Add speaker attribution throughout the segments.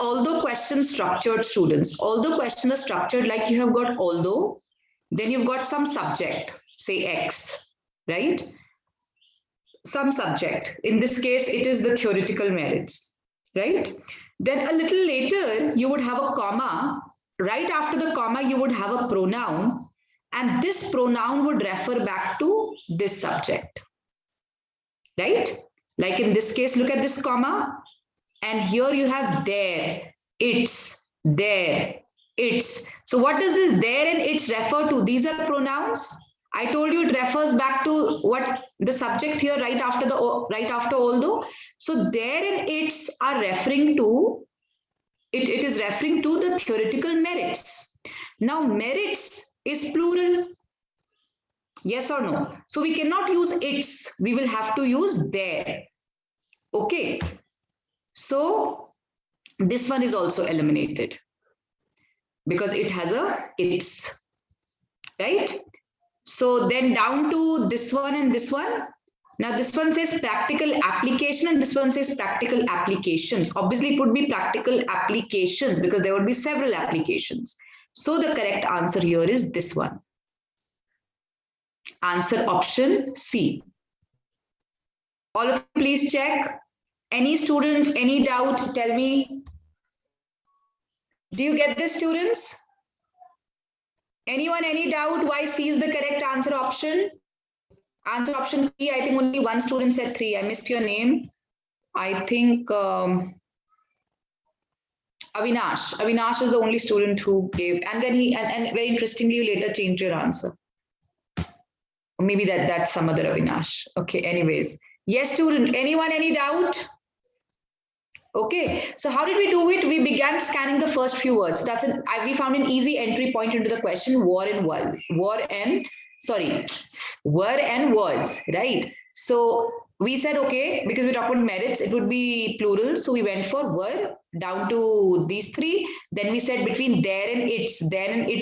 Speaker 1: although question structured, students. Although question is structured like you have got although, then you've got some subject, say X, right? Some subject. In this case, it is the theoretical merits, right? Then a little later, you would have a comma. Right after the comma, you would have a pronoun, and this pronoun would refer back to this subject, right? Like in this case, look at this comma, and here you have there, its, there, its. So what does this there and its refer to? These are pronouns. I told you it refers back to what the subject here right after although. So there and its are referring to it is referring to the theoretical merits. Now merits is plural. Yes or no? So we cannot use its. We will have to use there. Okay. So this one is also eliminated because it has a its, right? So then down to this one and this one. Now this one says practical application and this one says practical applications. Obviously, it would be practical applications because there would be several applications. So the correct answer here is this one. Answer option C. All of you please check. Any student, any doubt, tell me. Do you get this, students? Anyone, any doubt why C is the correct answer option? Answer option 3, I think only one student said 3. I missed your name. I think Avinash. Avinash is the only student who gave. And then and very interestingly, you later changed your answer. Or maybe that's some other Avinash. Okay, anyways. Yes, student. Anyone, any doubt? Okay, so how did we do it? We began scanning the first few words. We found an easy entry point into the question, were and was, were and was, right? So we said, okay, because we talked about merits, it would be plural. So we went for were down to these three. Then we said between there and its,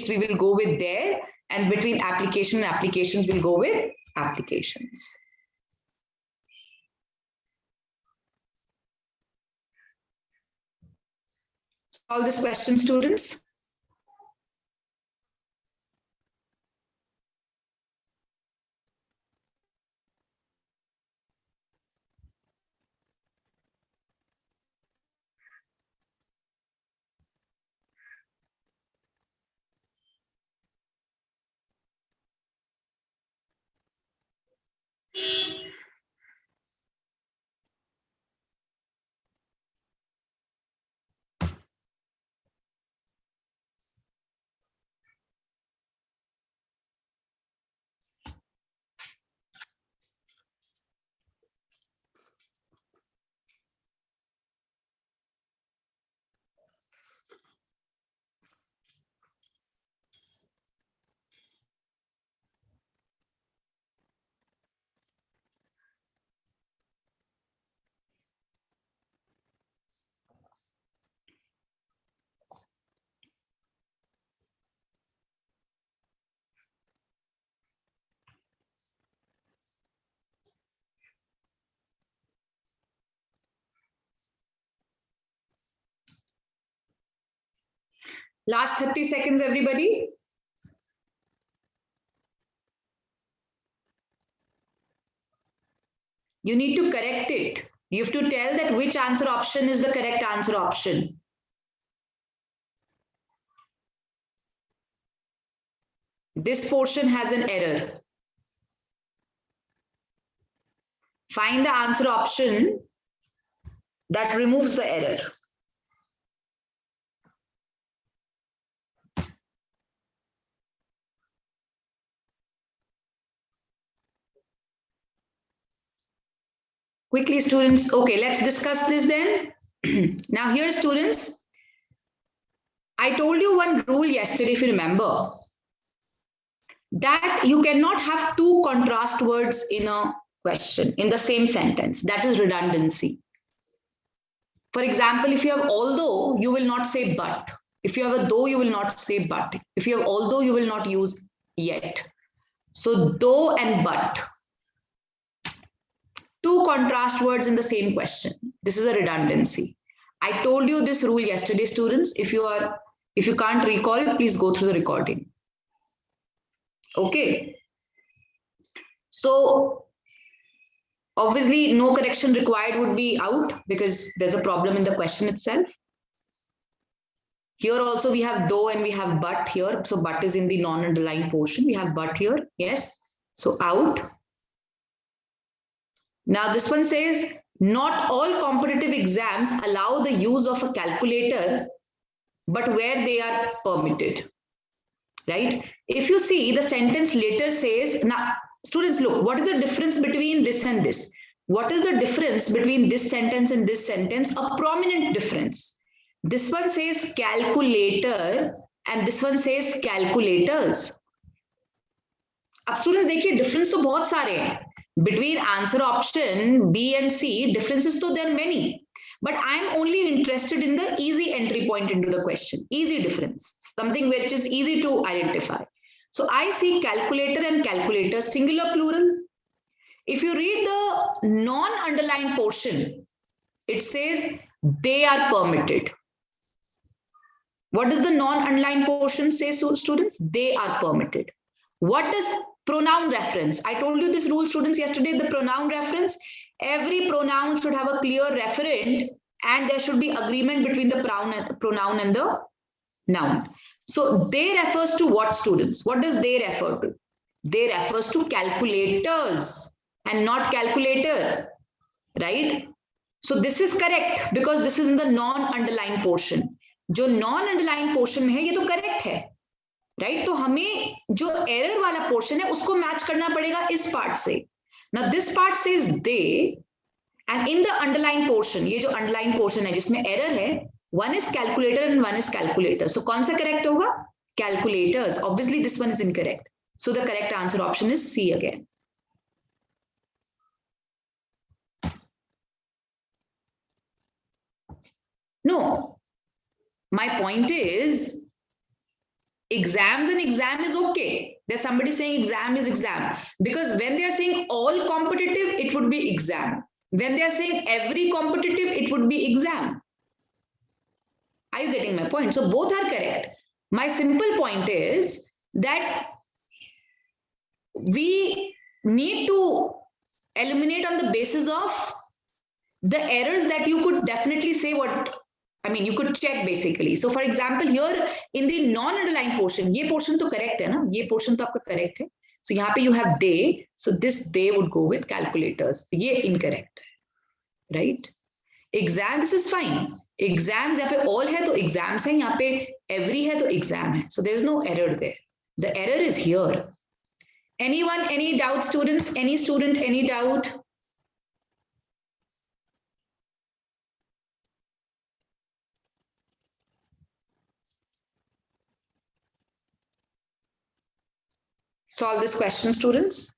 Speaker 1: we will go with there. And between application and applications, we'll go with applications. Solve this question, students. Last 30 seconds, everybody. You need to correct it. You have to tell that which answer option is the correct answer option. This portion has an error. Find the answer option that removes the error. Quickly, students. Okay, let's discuss this then. Now here, students, I told you one rule yesterday, if you remember, that you cannot have two contrast words in a question, in the same sentence. That is redundancy. For example, if you have although, you will not say but. If you have a though, you will not say but. If you have although, you will not use yet. So though and but. Two contrast words in the same question. This is a redundancy. I told you this rule yesterday, students. If you can't recall, please go through the recording. Okay. So obviously no correction required would be out because there's a problem in the question itself. Here also we have though and we have but here. So but is in the non-underlined portion. We have but here. Yes. So out. Now this one says, not all competitive exams allow the use of a calculator, but where they are permitted. Right? If you see, the sentence later says, now students, look, what is the difference between this and this? What is the difference between this sentence and this sentence? A prominent difference. This one says calculator and this one says calculators. अब students देखिए difference तो बहुत सारे हैं between answer option B and C. Differences तो there are many, but I am only interested in the easy entry point into the question. Easy difference, something which is easy to identify. So I see calculator and calculator, singular, plural. If you read the non-underlined portion, it says they are permitted. What does the non-underlined portion say, students? They are permitted. What does pronoun reference? I told you this rule, students, yesterday. The pronoun reference, every pronoun should have a clear referent and there should be agreement between the pronoun and the noun. So they refers to what, students? What does they refer to? They refers to calculators and not calculator, right? So this is correct because this is in the non-underlined portion. जो non underline portion में है ये तो correct है, right? तो हमें जो error वाला पोर्शन है उसको मैच करना पड़ेगा इस पार्ट से. Now this part says they and in the underline portion, ये जो अंडरलाइन पोर्शन है जिसमें एरर है, one is calculator and one is calculator. So कौन सा करेक्ट होगा? Calculators. Obviously this one is incorrect. So the correct answer option is C again. No, my point is exams and exam is okay. There's somebody saying exam is exam because when they are saying all competitive, it would be exam. When they are saying every competitive, it would be exam. Are you getting my point? So both are correct. My simple point is that we need to eliminate on the basis of the errors that you could definitely say what, I mean, you could check basically. So for example, here in the non-underlined portion, ये portion तो correct है ना? ये portion तो आपका correct है. So यहाँ पे you have they. So this they would go with calculators. So ये incorrect है, right? Exam, this is fine. Exams यहाँ पे all है तो exams है. यहाँ पे every है तो exam है. So there is no error there. The error is here. Anyone, any doubt, students? Any student, any doubt? Solve this question, students.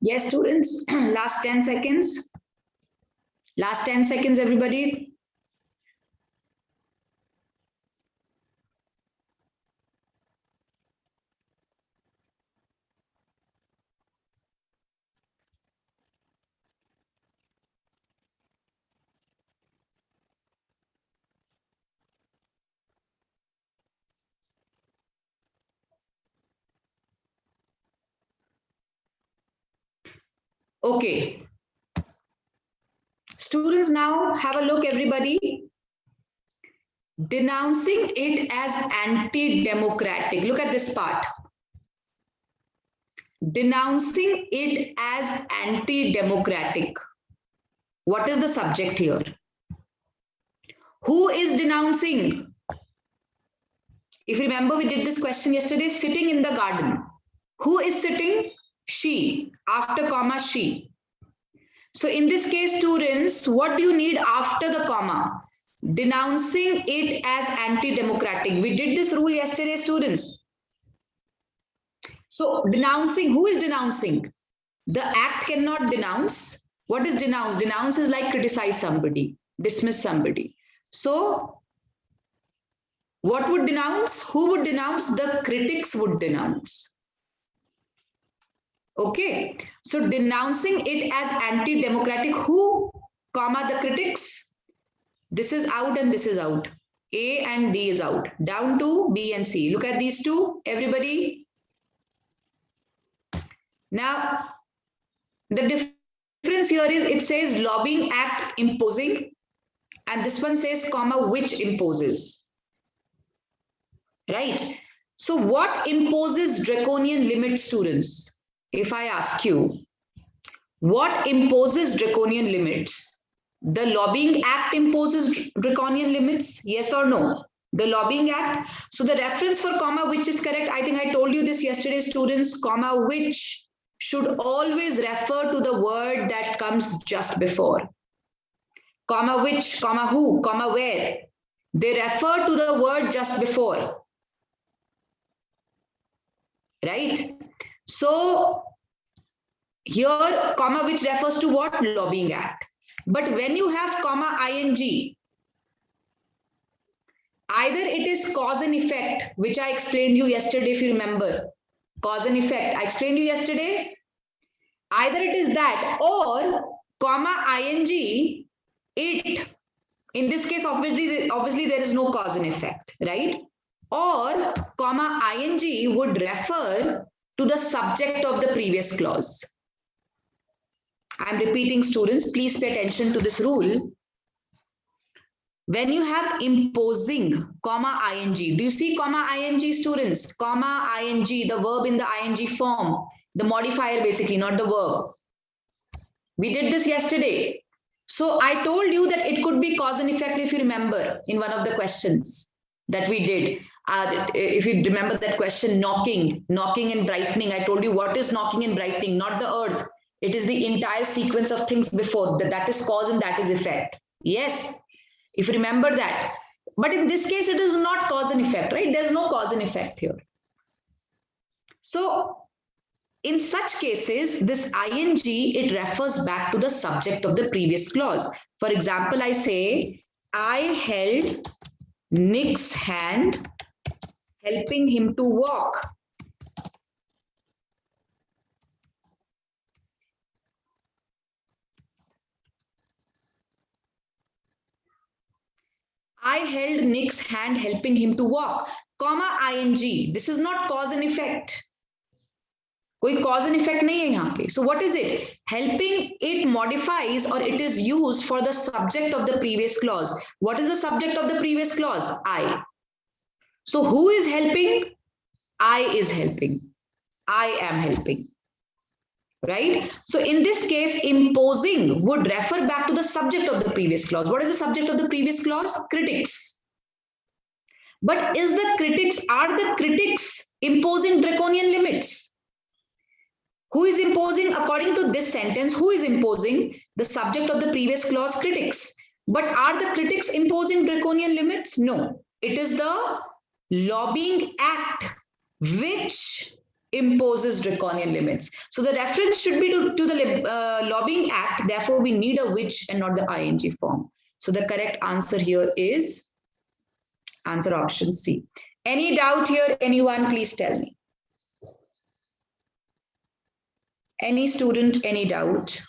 Speaker 1: Yes, students, last 10 seconds. Last 10 seconds, everybody. Okay. Students, now have a look, everybody. Denouncing it as anti-democratic. Look at this part. Denouncing it as anti-democratic. What is the subject here? Who is denouncing? If you remember, we did this question yesterday, sitting in the garden. Who is sitting? She. After comma, she. So in this case, students, what do you need after the comma? Denouncing it as anti-democratic. We did this rule yesterday, students. So denouncing, who is denouncing? The act cannot denounce. What is denounce? Denounce is like criticize somebody, dismiss somebody. So what would denounce? Who would denounce? The critics would denounce. Okay, so denouncing it as anti-democratic, who, comma, the critics. This is out and this is out. A and D is out. Down to B and C. Look at these two, everybody. Now, the difference here is it says lobbying act imposing, and this one says, comma, which imposes. Right? So what imposes draconian limits, students? If I ask you, what imposes draconian limits? The Lobbying Act imposes draconian limits, yes or no? The Lobbying Act. So the reference for comma which is correct, I think I told you this yesterday, students, comma which should always refer to the word that comes just before. Comma which, comma who, comma where. They refer to the word just before. Right? So here, comma which refers to what? Lobbying Act. But when you have comma ing, either it is cause and effect, which I explained you yesterday, if you remember. Cause and effect, I explained you yesterday. Either it is that or comma ing, it. In this case, obviously there is no cause and effect, right? Or comma ing would refer to the subject of the previous clause. I'm repeating, students, please pay attention to this rule. When you have imposing, comma ing, do you see comma ing, students? Comma ing, the verb in the ing form, the modifier basically, not the verb. We did this yesterday. So I told you that it could be cause and effect, if you remember, in one of the questions that we did. If you remember that question, knocking and brightening, I told you what is knocking and brightening, not the earth. It is the entire sequence of things before, that is cause and that is effect. Yes, if you remember that. But in this case, it is not cause and effect, right? There's no cause and effect here. So in such cases, this ing, it refers back to the subject of the previous clause. For example, I say, I held Nick's hand, helping him to walk. I held Nick's hand, helping him to walk, comma ing. This is not cause and effect. कोई cause and effect नहीं है यहाँ पे. So what is it? Helping, it modifies or it is used for the subject of the previous clause. What is the subject of the previous clause? I. So who is helping? I is helping. I am helping. Right? So in this case, imposing would refer back to the subject of the previous clause. What is the subject of the previous clause? Critics. But are the critics imposing draconian limits? Who is imposing, according to this sentence, who is imposing? The subject of the previous clause, critics. But are the critics imposing draconian limits? No. It is the Lobbying Act which imposes draconian limits. So the reference should be to the Lobbying Act. Therefore, we need a which and not the ing form. So the correct answer here is answer option C. Any doubt here? Anyone, please tell me. Any student, any doubt?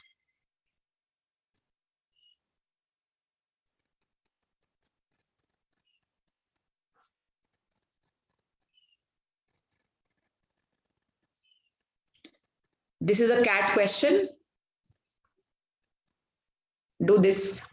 Speaker 1: This is a CAT question. Do this.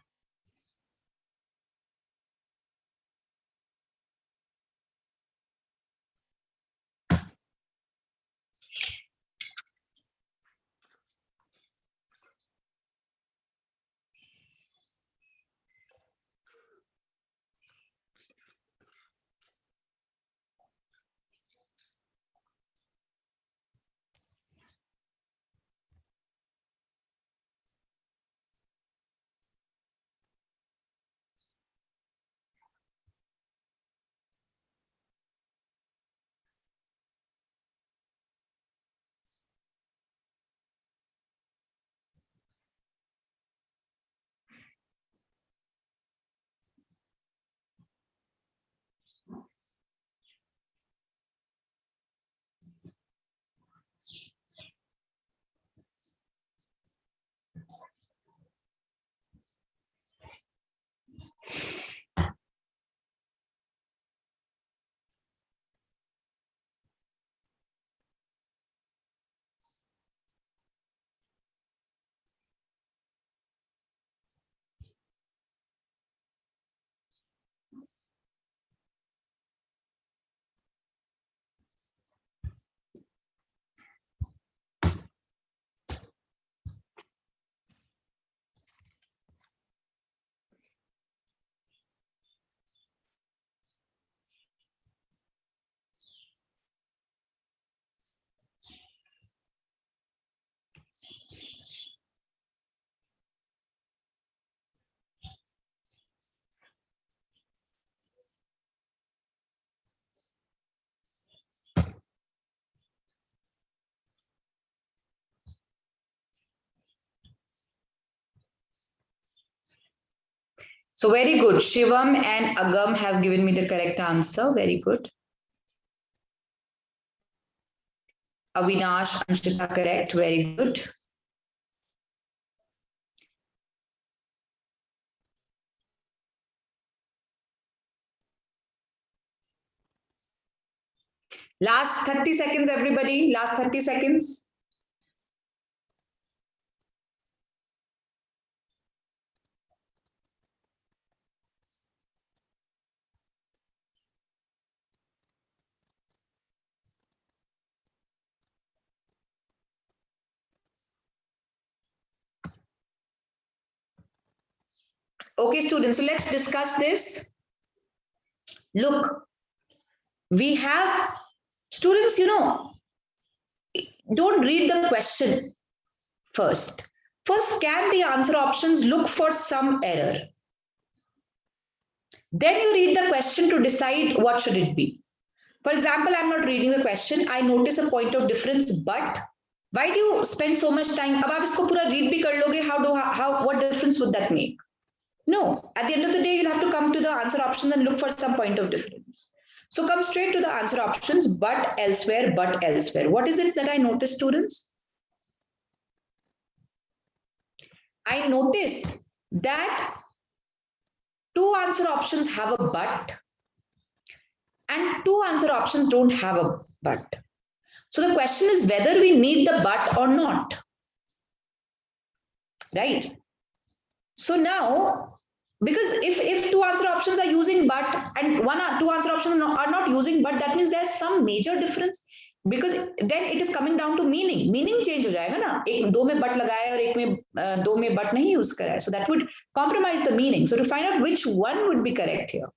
Speaker 1: So very good. Shivam and Agam have given me the correct answer. Very good. Avinash, Anshita, correct. Very good. Last 30 seconds, everybody. Last 30 seconds. Okay, students, so let's discuss this. Look, we have students, don't read the question first. First, scan the answer options, look for some error. Then you read the question to decide what should it be. For example, I'm not reading the question. I notice a point of difference, but why do you spend so much time? अब आप इसको पूरा read भी कर लोगे, what difference would that make? No, at the end of the day, you'll have to come to the answer options and look for some point of difference. So come straight to the answer options, but elsewhere, but elsewhere. What is it that I notice, students? I notice that two answer options have a but and two answer options don't have a but. So the question is whether we need the but or not. Right? So now, because if two answer options are using but and two answer options are not using but, that means there's some major difference, because then it is coming down to meaning. Meaning change हो जाएगा ना, एक दो में but लगाया और एक में दो में but नहीं use करा है. So that would compromise the meaning. So to find out which one would be correct here.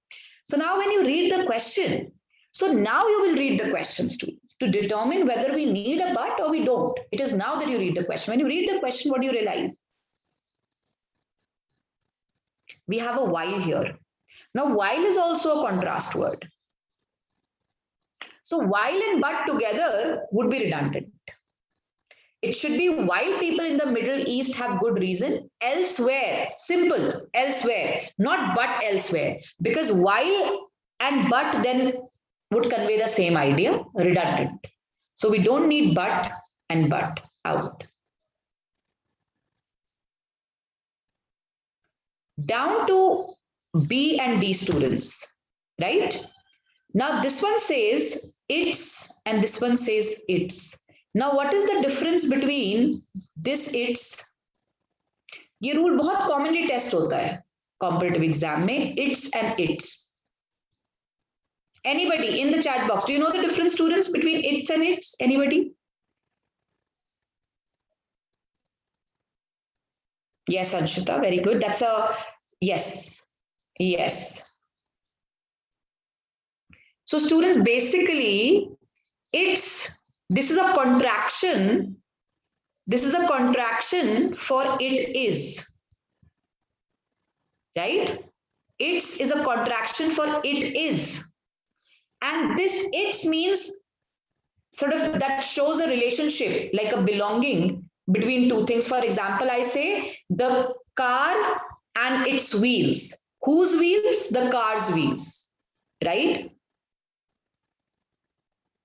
Speaker 1: So now when you read the question, so now you will read the questions to determine whether we need a but or we don't. It is now that you read the question. When you read the question, what do you realize? We have a while here. Now, while is also a contrast word. So while and but together would be redundant. It should be while people in the Middle East have good reason, elsewhere, simple, elsewhere, not but elsewhere. Because while and but then would convey the same idea, redundant. So we don't need but and but out. Down to B and D students, right? Now this one says it's and this one says it's. Now what is the difference between this it's? ये rule बहुत commonly test होता है competitive exam में, it's and it's. Anybody in the chat box, do you know the difference, students, between it's and it's? Anybody? Yes, Anshita, very good. That's a yes. Yes. So students, basically, this is a contraction. This is a contraction for it is. Right? It's is a contraction for it is. And this it's means sort of that shows a relationship, like a belonging between two things. For example, I say the car and its wheels. Whose wheels? The car's wheels, right?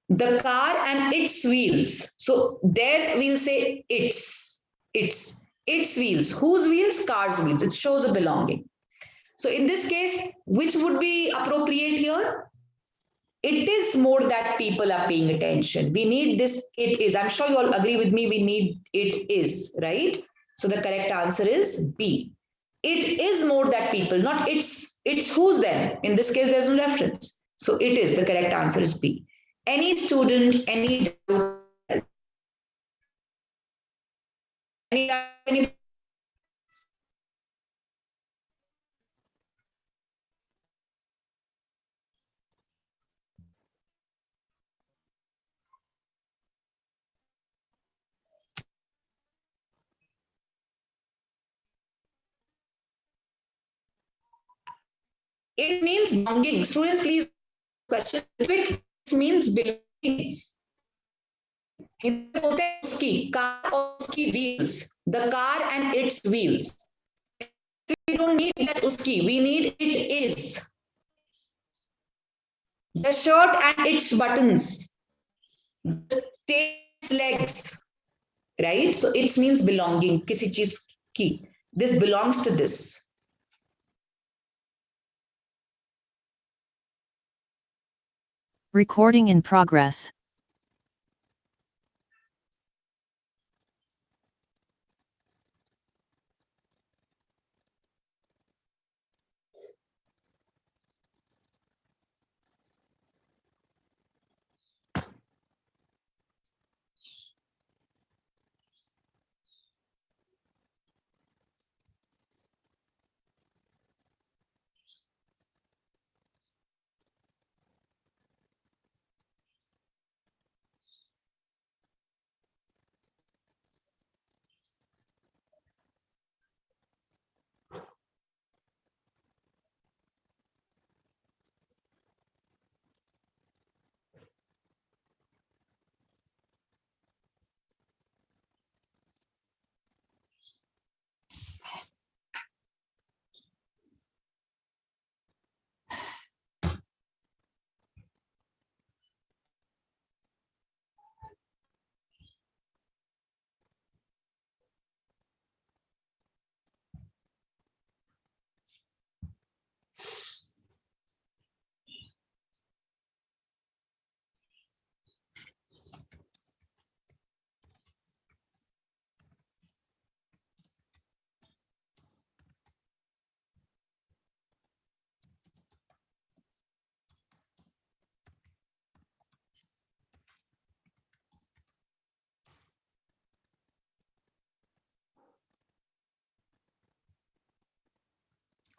Speaker 1: The car and its wheels. So there we'll say its wheels. Whose wheels? Car's wheels. It shows a belonging. So in this case, which would be appropriate here? It is more that people are paying attention. We need this, it is. I'm sure you all agree with me, we need it is, right? So the correct answer is B. It is more that people, not it's whose then. In this case, there's no reference. So it is, the correct answer is B. Any student, any doubt? Any it means belonging. Students, please question. It means belonging. Uski, car or uski wheels. The car and its wheels. We don't need that uski. We need it is. The shirt and its buttons. The tail's legs. Right? So it means belonging. Kisi cheez ki. This belongs to this.
Speaker 2: Recording in progress.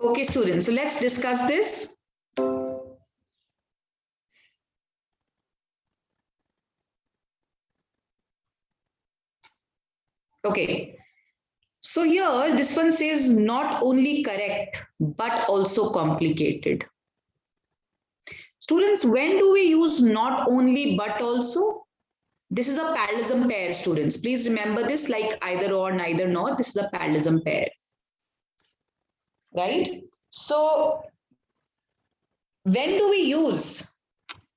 Speaker 1: Okay, students, so let's discuss this. Okay, so here this one says not only correct, but also complicated. Students, when do we use not only but also? This is a parallelism pair, students. Please remember this, like either or, neither nor. This is a parallelism pair, right? So when do we use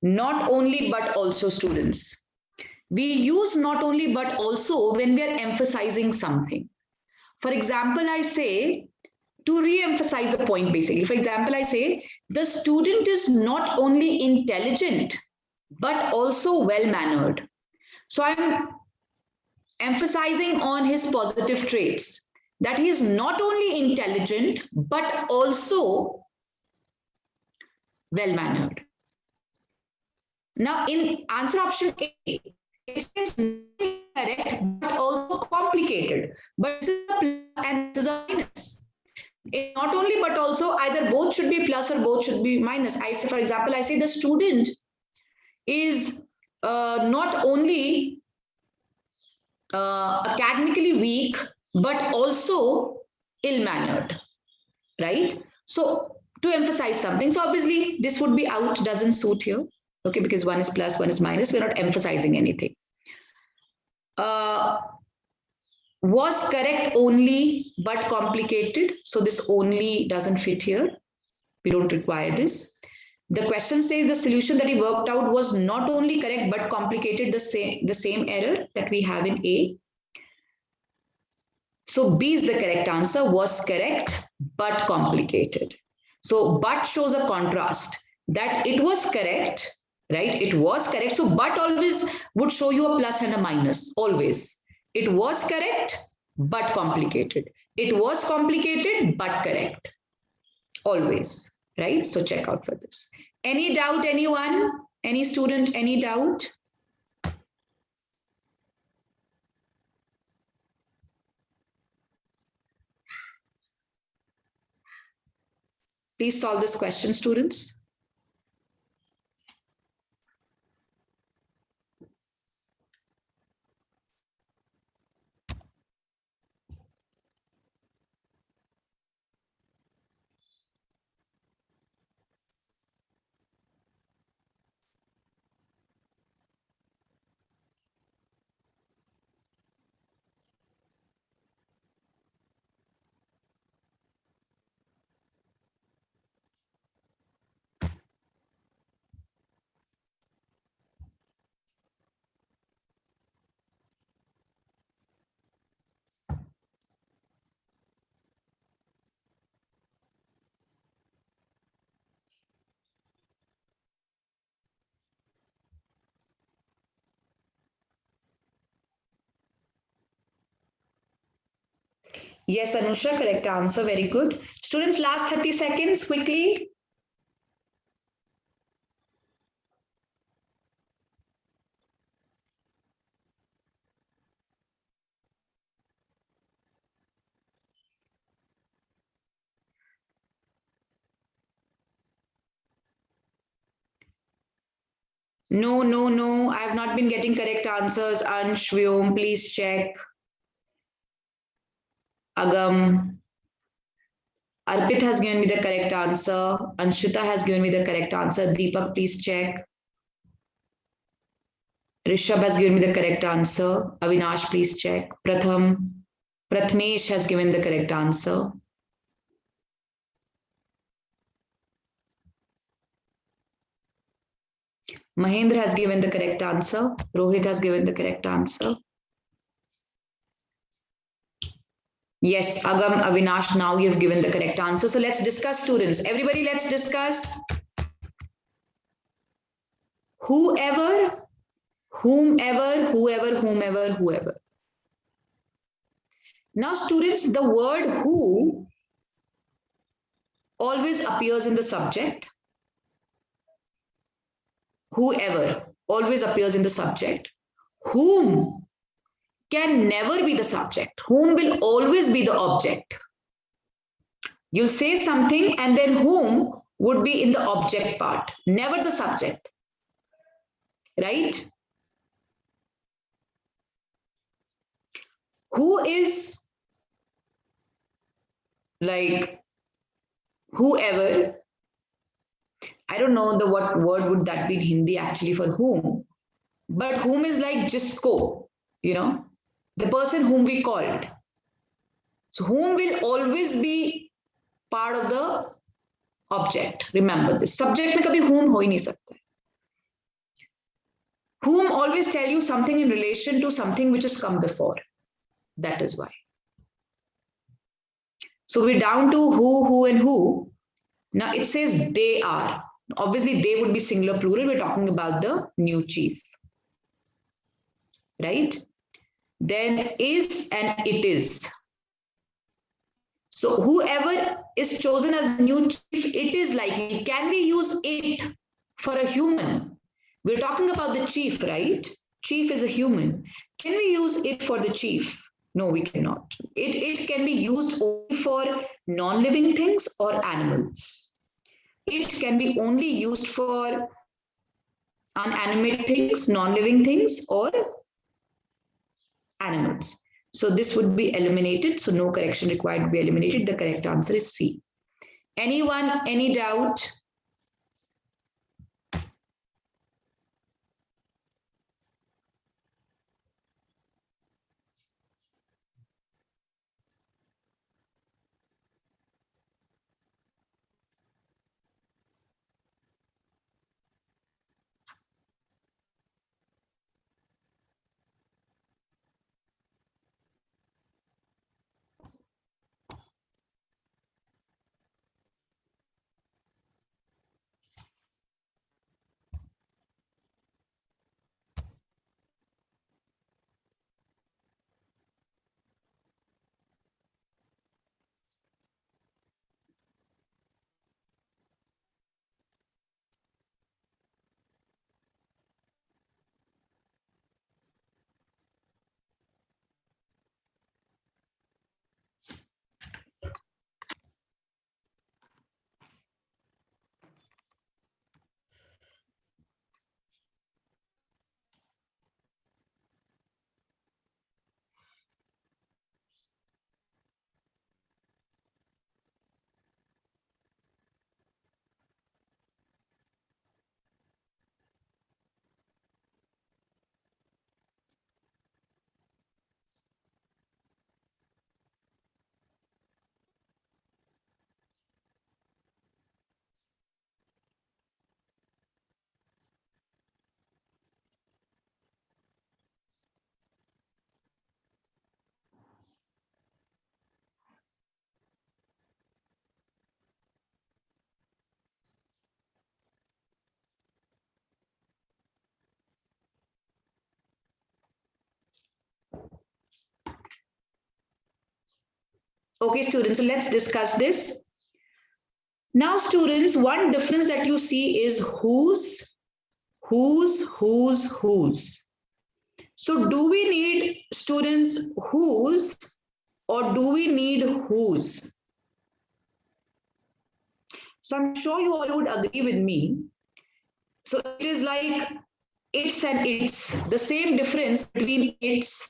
Speaker 1: not only but also, students? We use not only but also when we are emphasizing something. For example, I say, to re-emphasize the point basically. For example, I say, the student is not only intelligent, but also well-mannered. So I'm emphasizing on his positive traits, that he is not only intelligent, but also well-mannered. Now, in answer option A, it says not correct, but also complicated. But this is a plus and this is a minus. It's not only but also, either both should be plus or both should be minus. I say, for example, I say the student is not only academically weak, but also ill-mannered, right? So to emphasize something, so obviously this would be out, doesn't suit here, okay, because one is plus, one is minus, we're not emphasizing anything. Was correct only, but complicated. So this only doesn't fit here. We don't require this. The question says the solution that he worked out was not only correct, but complicated, the same error that we have in A. So B is the correct answer, was correct, but complicated. So but shows a contrast, that it was correct, right? It was correct. So but always would show you a plus and a minus, always. It was correct, but complicated. It was complicated, but correct. Always, right? So check out for this. Any doubt, anyone? Any student, any doubt? Please solve this question, students. Yes, Anusha, correct answer. Very good. Students, last 30 seconds, quickly. No, no, no. I have not been getting correct answers. Ansh, Vyom, please check. Agam. Arpit has given me the correct answer. Anshita has given me the correct answer. Deepak, please check. Rishabh has given me the correct answer. Avinash, please check. Prathmesh has given the correct answer. Mahendra has given the correct answer. Rohit has given the correct answer. Yes, Agam, Avinash, now you've given the correct answer. So let's discuss, students. Everybody, let's discuss. Whoever, whomever, whoever, whomever, whoever. Now, students, the word who always appears in the subject. Whoever always appears in the subject. Whom can never be the subject. Whom will always be the object. You'll say something and then whom would be in the object part, never the subject. Right? Who is like whoever, I don't know what word would that be in Hindi actually for whom, but whom is like jisko, the person whom we called. So whom will always be part of the object. Remember this. Subject में कभी whom हो ही नहीं सकता. Whom always tell you something in relation to something which has come before. That is why. So we're down to who, and who. Now it says they are. Obviously, they would be singular plural. We're talking about the new chief. Right? Then is and it is. So whoever is chosen as the new chief, it is likely. Can we use it for a human? We're talking about the chief, right? Chief is a human. Can we use it for the chief? No, we cannot. It can be used only for non-living things or animals. It can be only used for unanimated things, non-living things, or animals. So this would be eliminated. So no correction required to be eliminated. The correct answer is C. Anyone, any doubt? Okay, students, so let's discuss this. Now, students, one difference that you see is whose. So do we need, students, whose, or do we need whose? So I'm sure you all would agree with me. So it is like it's and it's, the same difference between it's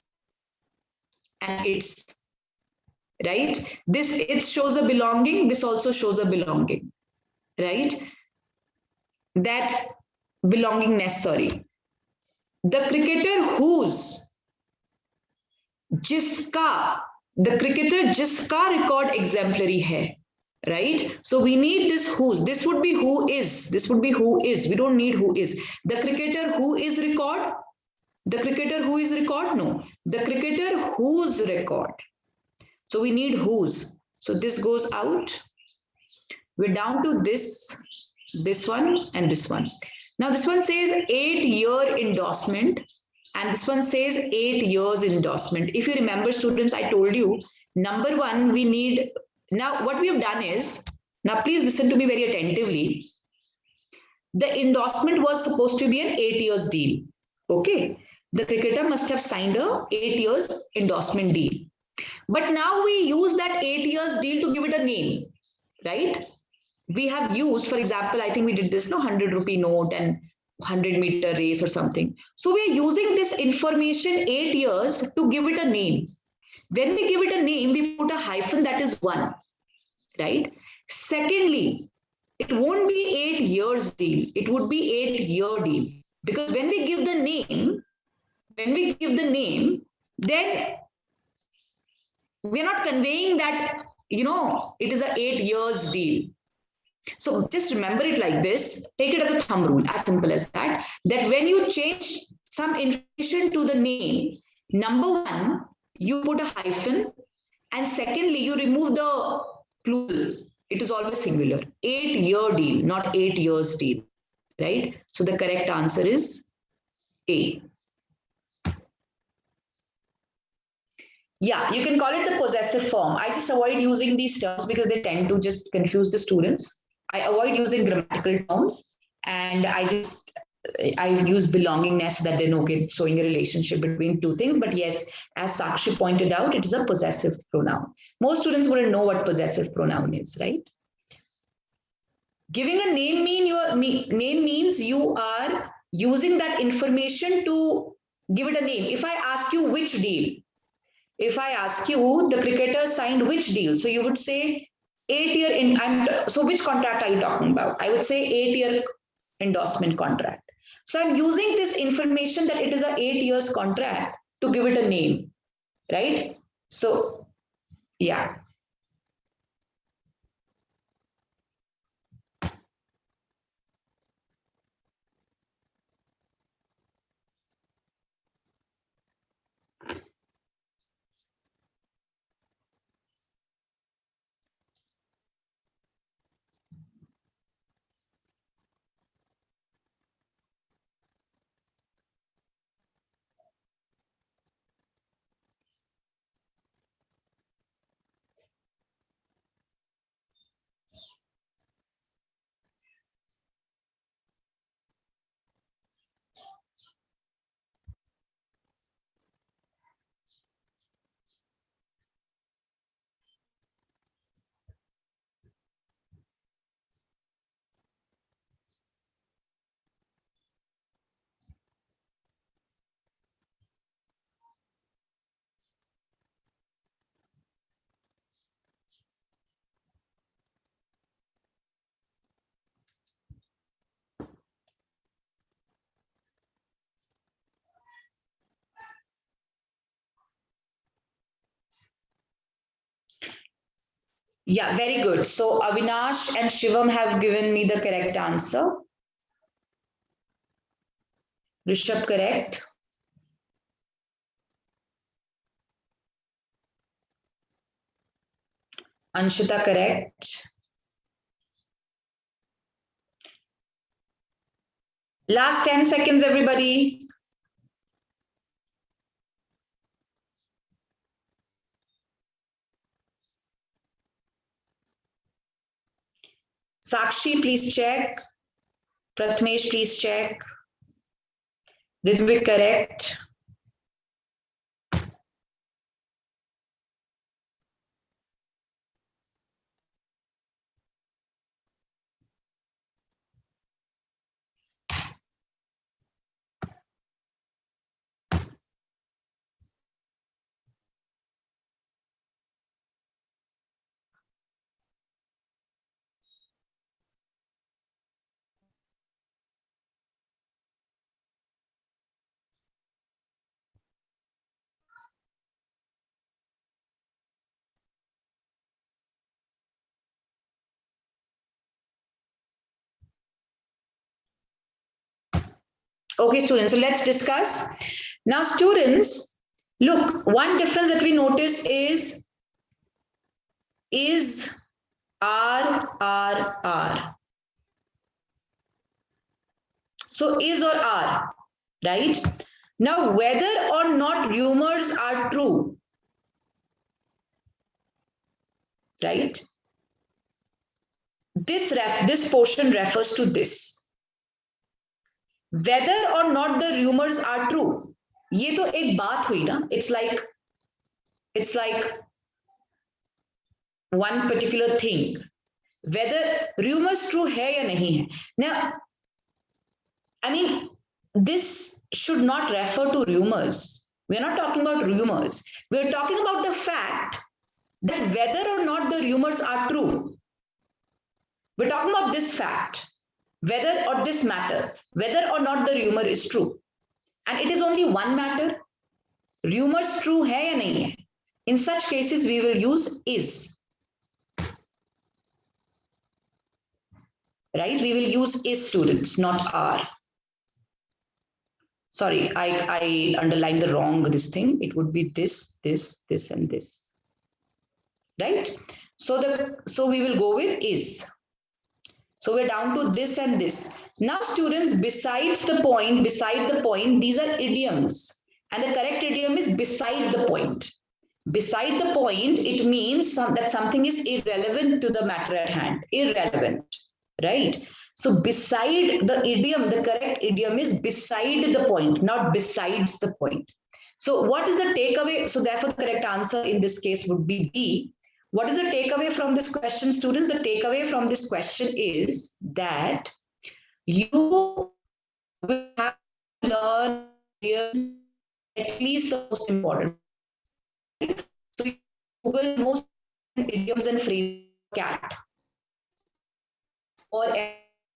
Speaker 1: and it's. Right? This it shows a belonging, this also shows a belonging, right? That belongingness, sorry. The cricketer whose, jiska, the cricketer jiska record exemplary hai, right? So we need this whose, this would be who is, this would be who is, we don't need who is. The cricketer who is record, the cricketer who is record, no. The cricketer whose record. So we need whose. So this goes out. We're down to this one, and this one. Now this one says 8-year endorsement, and this one says 8 years endorsement. If you remember, students, I told you, number one, we need, now what we have done is, now please listen to me very attentively. The endorsement was supposed to be an 8 years deal. Okay. The cricketer must have signed a 8 years endorsement deal. But now we use that 8 years deal to give it a name, right? We have used, for example, I think we did this, no, 100 rupee note and 100-meter race or something. So we are using this information 8 years to give it a name. When we give it a name, we put a hyphen, that is 1, right? Secondly, it won't be 8 years deal. It would be 8-year deal. Because when we give the name, then we're not conveying that, it is a 8 years deal. So just remember it like this. Take it as a thumb rule, as simple as that. That when you change some information to the name, number one, you put a hyphen, and secondly, you remove the plural. It is always singular. 8-year deal, not 8 years deal, right? So the correct answer is A. Yeah, you can call it the possessive form. I just avoid using these terms because they tend to just confuse the students. I avoid using grammatical terms, and I use belongingness, that they know, okay, showing a relationship between two things. But yes, as Sakshi pointed out, it is a possessive pronoun. Most students wouldn't know what possessive pronoun is, right? Giving a name name means you are using that information to give it a name. If I ask you which deal, if I ask you the cricketer signed which deal, so you would say 8-year. So which contract are you talking about? I would say 8-year endorsement contract. So I'm using this information that it is a 8 years contract to give it a name, right? So yeah. Yeah, very good. So Avinash and Shivam have given me the correct answer. Rishabh, correct. Anshita, correct. Last 10 seconds, everybody. Sakshi, please check. Prathamesh, please check. Ritvik, correct. Okay, students, so let's discuss. Now, students, look, one difference that we notice is R. So is or are, right? Now, whether or not rumors are true, right? This portion refers to this. Whether or not the rumors are true, ये तो एक बात हुई ना. It's like one particular thing. Whether rumors true है या नहीं है. Now, I mean, this should not refer to rumors. We're not talking about rumors. We're talking about the fact that whether or not the rumors are true, We're talking about this fact, whether or this matter, whether or not the rumor is true. And it is only one matter. Rumors true hai ya nahi hai? In such cases, we will use is. Right? We will use is, students, not are. Sorry, I underlined the wrong this thing. It would be this, this, and this. Right? So we will go with is. So we're down to this and this. Now, students, beside the point, these are idioms. And the correct idiom is beside the point. Beside the point, it means that something is irrelevant to the matter at hand. Irrelevant, right? So beside the idiom, the correct idiom is beside the point, not besides the point. So what is the takeaway? So therefore, the correct answer in this case would be B. What is the takeaway from this question, students? The takeaway from this question is that you will have to learn at least the most important. So you Google most idioms and phrases cat or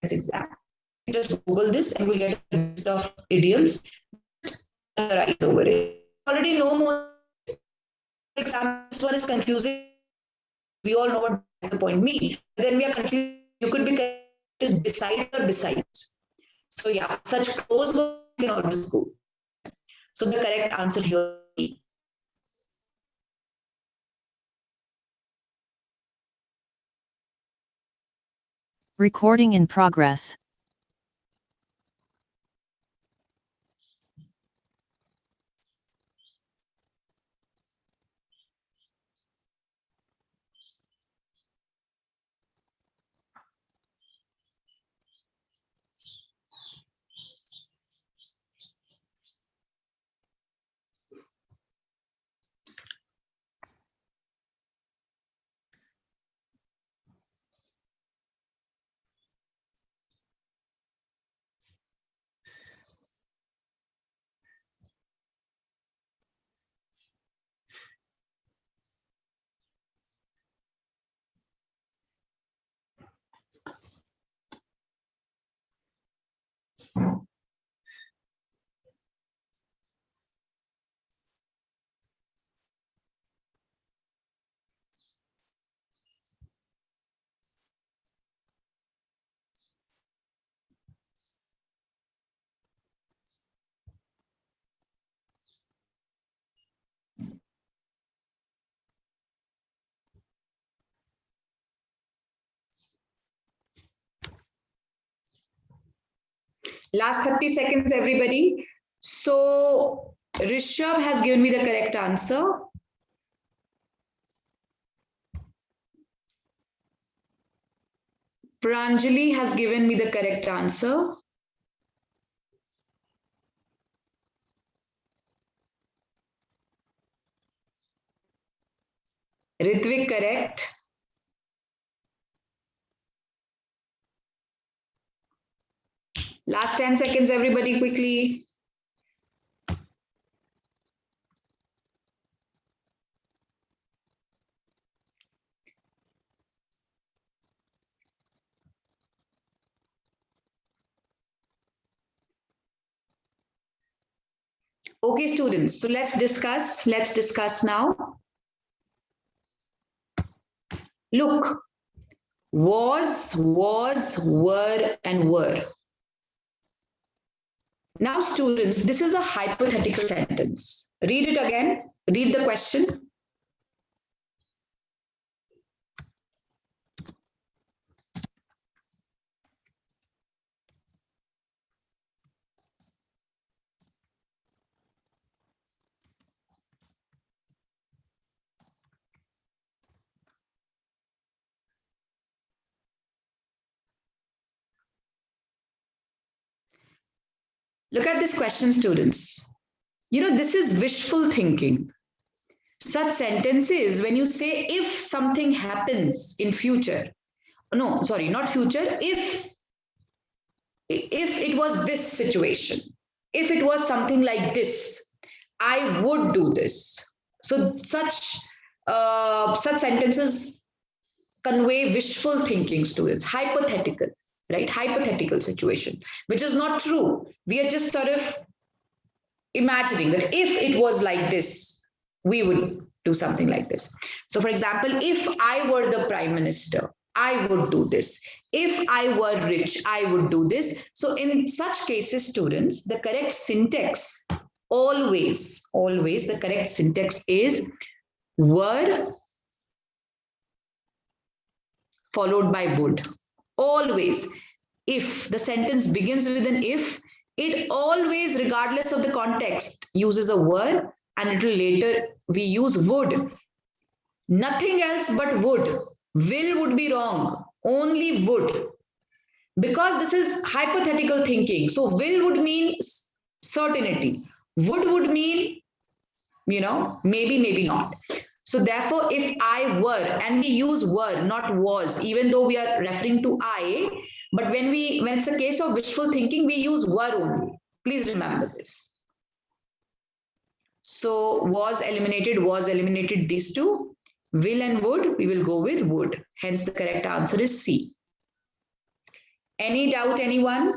Speaker 1: exam. Just Google this and we'll get a list of idioms. Right over it. Already know more. For example, this one is confusing. We all know what the point means. Then we are confused. You could be confused is beside or besides. So yeah, such close words you can always go. So the correct answer here is B.
Speaker 2: Recording in progress.
Speaker 1: Last 30 seconds, everybody. So Rishabh has given me the correct answer. Pranjali has given me the correct answer. Ritvik, correct. Last 10 seconds, everybody, quickly. Okay, students, so let's discuss now. Look, was, were, and were. Now, students, this is a hypothetical sentence. Read it again. Read the question. Look at this question, students. You know, this is wishful thinking. Such sentences, when you say if something happens in future, no, sorry, not future, if it was this situation, if it was something like this, I would do this. So such sentences convey wishful thinking, students, hypothetical, right? Hypothetical situation, which is not true. We are just sort of imagining that if it was like this, we would do something like this. So, for example, if I were the prime minister, I would do this. If I were rich, I would do this. So, in such cases, students, the correct syntax always the correct syntax is were followed by would. Always. If the sentence begins with an if, it always, regardless of the context, uses a were, and it will later we use would. Nothing else but would. Will would be wrong. Only would. Because this is hypothetical thinking. So will would mean certainty. Would mean, maybe, maybe not. So therefore, if I were, and we use were, not was, even though we are referring to I, but when it's a case of wishful thinking, we use were only. Please remember this. So was eliminated these two. Will and would, we will go with would. Hence the correct answer is C. Any doubt, anyone?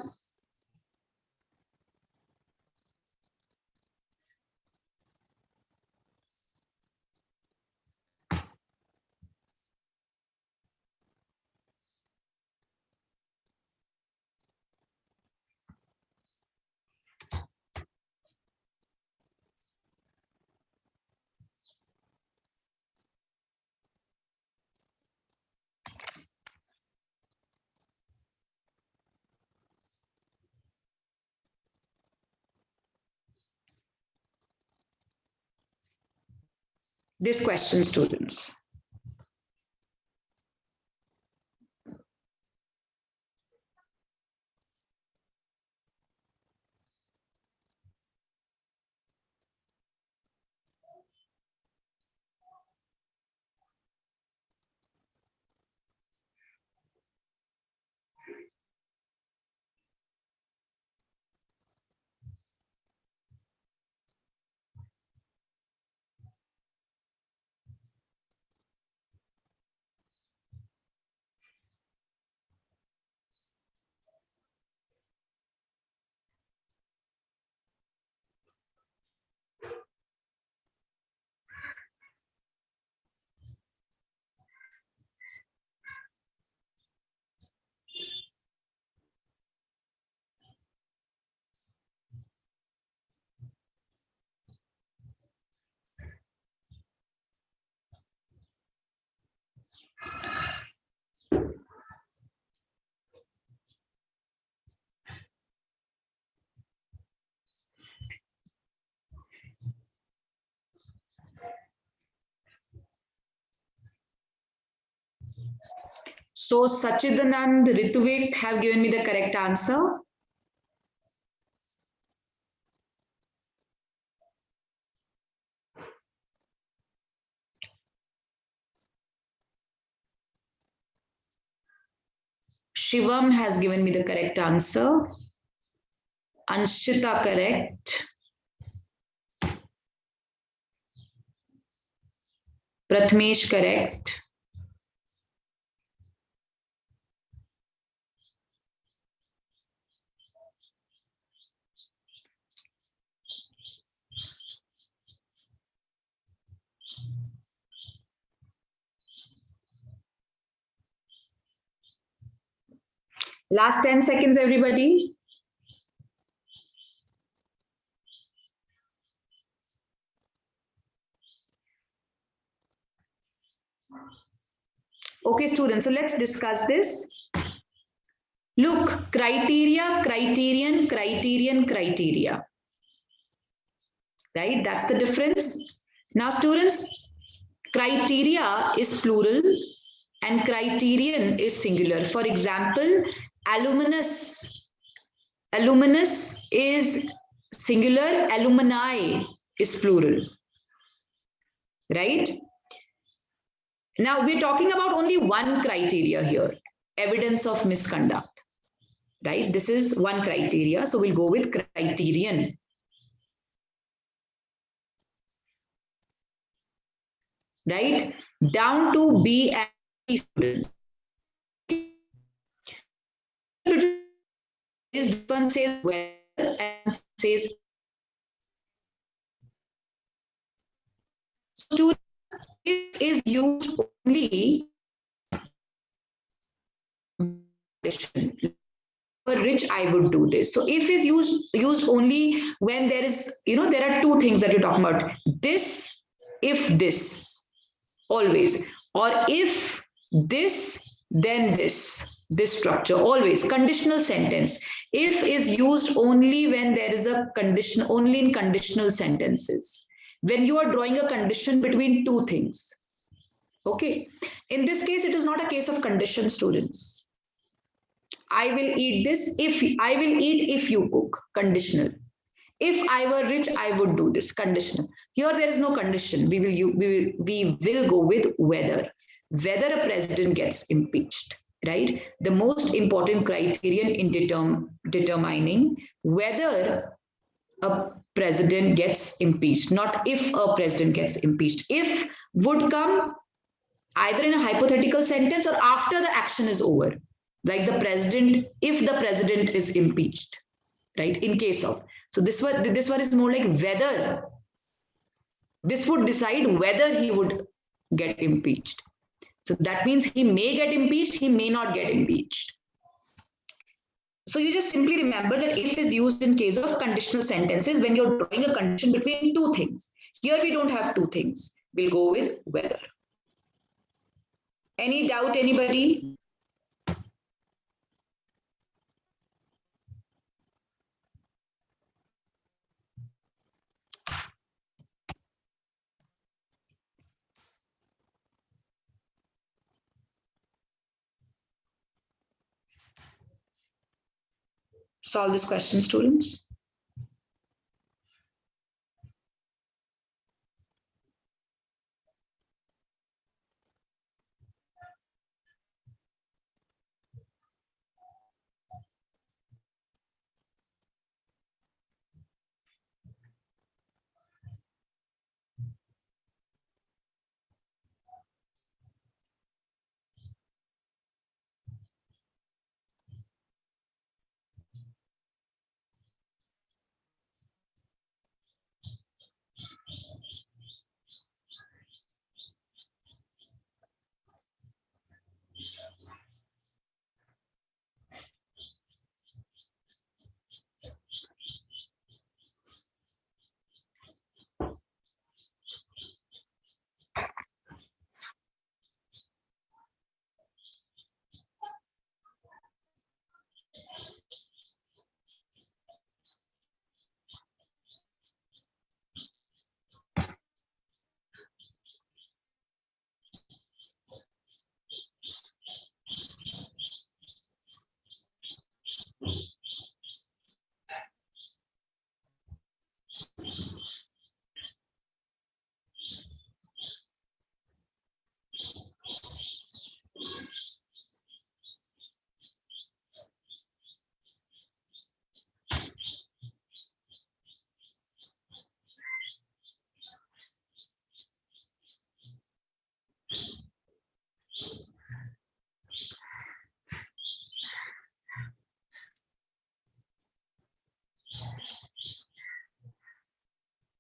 Speaker 1: This question, students. So Sachidanand, Ritvik have given me the correct answer. Shivam has given me the correct answer. Anshita correct. Prathamesh correct. Last 10 seconds, everybody. Okay, students, so let's discuss this. Look, criteria, criterion, criterion, criteria. Right, that's the difference. Now, students, criteria is plural and criterion is singular. For example, aluminous is singular, alumni is plural, right? Now we're talking about only one criteria here, evidence of misconduct, right? This is one criteria, so we'll go with criterion. Right, down to B students. This one says well and says students, if is used only rich, I would do this. So if is used only when there is, there are two things that you're talking about. This, if this, always. Or if this, then this structure, always. Conditional sentence. If is used only when there is a condition, only in conditional sentences. When you are drawing a condition between two things. Okay. In this case, it is not a case of condition, students. I will eat this if I will eat if you cook, conditional. If I were rich, I would do this, conditional. Here there is no condition. We will go with whether a president gets impeached, right? The most important criterion in determining whether a president gets impeached, not if a president gets impeached. If would come either in a hypothetical sentence or after the action is over, like the president, if the president is impeached, right? In case of, so this one is more like whether, this would decide whether he would get impeached. So that means he may get impeached, he may not get impeached. So you just simply remember that if is used in case of conditional sentences when you're drawing a condition between two things. Here we don't have two things. We'll go with whether. Any doubt, anybody? Solve this question, students.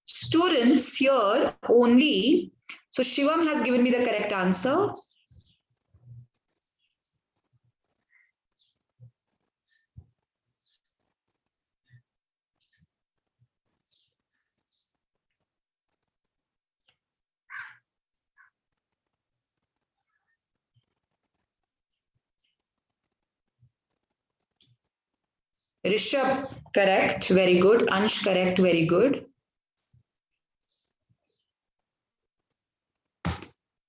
Speaker 1: Students, here only, so Shivam has given me the correct answer. Rishabh, correct, very good. Ansh, correct, very good.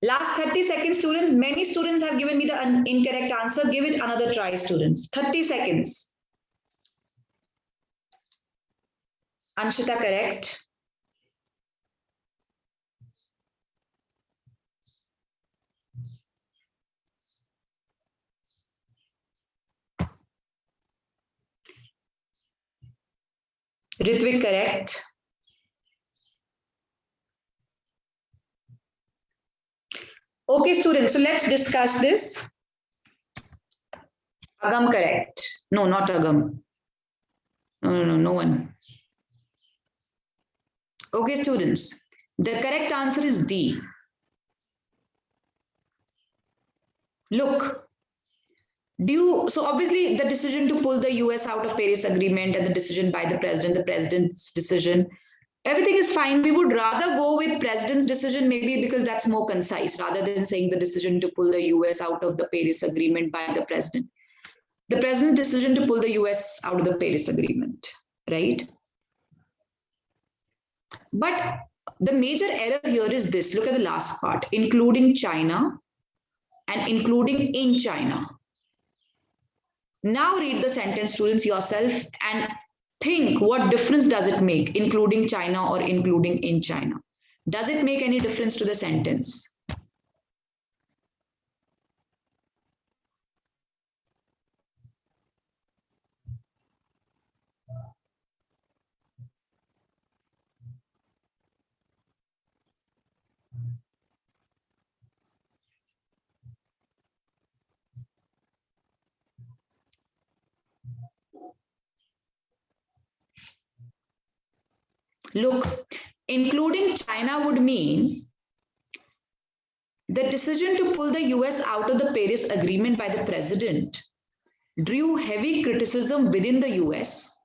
Speaker 1: Last 30 seconds, students. Many students have given me the incorrect answer. Give it another try, students. 30 seconds. Anshita, correct. Ritvik, correct. Okay, students, so let's discuss this. Agam, correct. No, not Agam. No one. Okay, students, the correct answer is D. Look, so obviously the decision to pull the US out of Paris Agreement and the decision by the president's decision, everything is fine. We would rather go with president's decision maybe because that's more concise rather than saying the decision to pull the US out of the Paris Agreement by the president. The president's decision to pull the US out of the Paris Agreement, right? But the major error here is this. Look at the last part, including China and including in China. Now read the sentence, students, yourself and think what difference does it make, including China or including in China? Does it make any difference to the sentence? Look, including China would mean the decision to pull the US out of the Paris Agreement by the president drew heavy criticism within the US.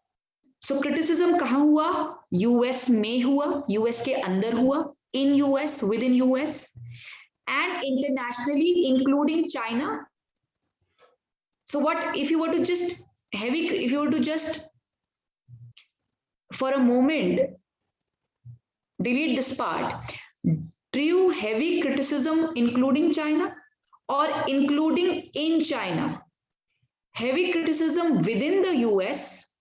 Speaker 1: So criticism kahan hua? US में हुआ, US के अंदर हुआ, in US, within US, and internationally, including China. So what if you were to just for a moment delete this part, drew heavy criticism including China or including in China? Heavy criticism within the US